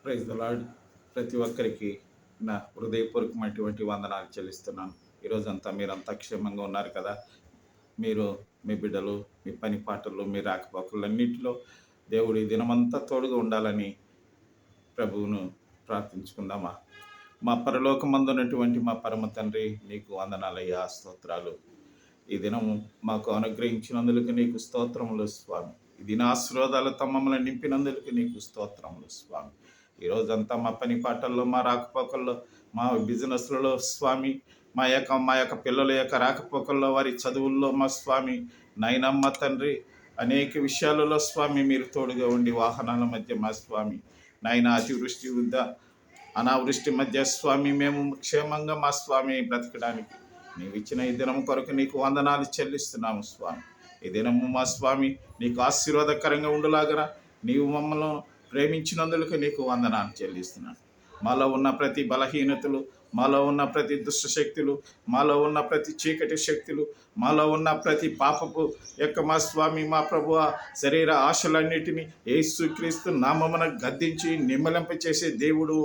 Praise the lord. ప్రతి ఒక్కరికి నా హృదయపూర్వకమైనటువంటి వందనాలు చెల్లిస్తున్నాను. ఈరోజంతా మీరంతా క్షేమంగా ఉన్నారు కదా. మీరు, మీ బిడ్డలు, మీ పని పాటల్లో, మీ రాకపోకలన్నింటిలో దేవుడు ఈ దినమంతా తోడుగా ఉండాలని ప్రభువును ప్రార్థించుకుందామా. మా పరలోకమందున్నటువంటి మా పరమ తండ్రి, నీకు వందనాలయ్యా, స్తోత్రాలు. ఈ దినము మాకు అనుగ్రహించినందుకు నీకు స్తోత్రములు స్వామి. ఈ దిన ఆశీర్వాదాలతో మమ్మల్ని నింపినందుకు నీకు స్తోత్రములు స్వామి. ఈరోజంతా మా పని పాటల్లో, మా రాకపోకల్లో, మా బిజినెస్లలో స్వామి, మా యొక్క పిల్లల యొక్క రాకపోకల్లో, వారి చదువుల్లో మా స్వామి, నైనమ్మ తండ్రి, అనేక విషయాలలో స్వామి మీరు తోడుగా ఉండి, వాహనాల మధ్య మా స్వామి నాయన అతివృష్టి అనావృష్టి మధ్య స్వామి మేము క్షేమంగా మా స్వామి బ్రతకడానికి నీవు ఇచ్చిన ఈ దినం కొరకు నీకు వందనాలు చెల్లిస్తున్నాము స్వామి. ఈ దినము మా స్వామి నీకు ఆశీర్వాదకరంగా ఉండలాగరా నీవు మమ్మల్ని ప్రేమించినందుకు నీకు వందనాలు చెల్లిస్తున్నాను. మాలో ఉన్న ప్రతి బలహీనతలు, మాలో ఉన్న ప్రతి దుష్ట శక్తులు, మాలో ఉన్న ప్రతి చీకటి శక్తులు, మాలో ఉన్న ప్రతి పాపపు యొక్క మా స్వామి, మా ప్రభువ శరీర ఆశలన్నిటినీ యేసుక్రీస్తు నామమున గద్దించి నిమ్మలింప చేసే దేవుడు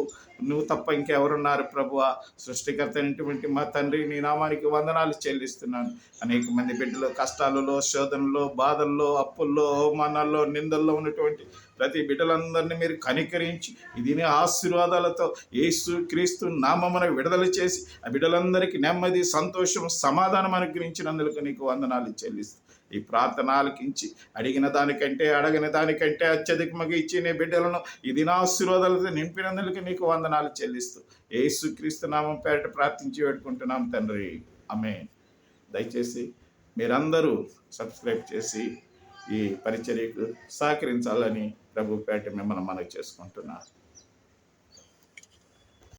నువ్వు తప్ప ఇంకెవరున్నారు ప్రభువ. సృష్టికర్త అయినటువంటి మా తండ్రి, నీ నామానికి వందనాలు చెల్లిస్తున్నాను. అనేక మంది బిడ్డలు కష్టాలలో, శోధనలో, బాధల్లో, అప్పుల్లో, అవమానాల్లో, నిందల్లో ఉన్నటువంటి ప్రతి బిడ్డలందరినీ మీరు కనికరించి ఇది ఆశీర్వాదాలతో యేసుక్రీస్తు నామమున విడుదల చేసి ఆ బిడ్డలందరికీ నెమ్మది, సంతోషం, సమాధానం అనుగ్రహించినందుకు నీకు వందనాలు చెల్లిస్తూ ఈ ప్రార్థన ఆలకించి అడిగిన దానికంటే అడగని దానికంటే అత్యధికముగా ఇచ్చి నీ బిడ్డలను ఈ దినాశీర్వాదాలతో నింపినందుకు నీకు వందనాలు చెల్లిస్తూ యేసుక్రీస్తు నామం పేరిట ప్రార్థించి వేడుకుంటున్నాం తండ్రి, ఆమేన్. దయచేసి మీరందరూ సబ్స్క్రైబ్ చేసి ఈ పరిచర్యకు సహకరించాలని ప్రభు పేట మిమ్మల్ని మనవి చేసుకుంటున్నాను.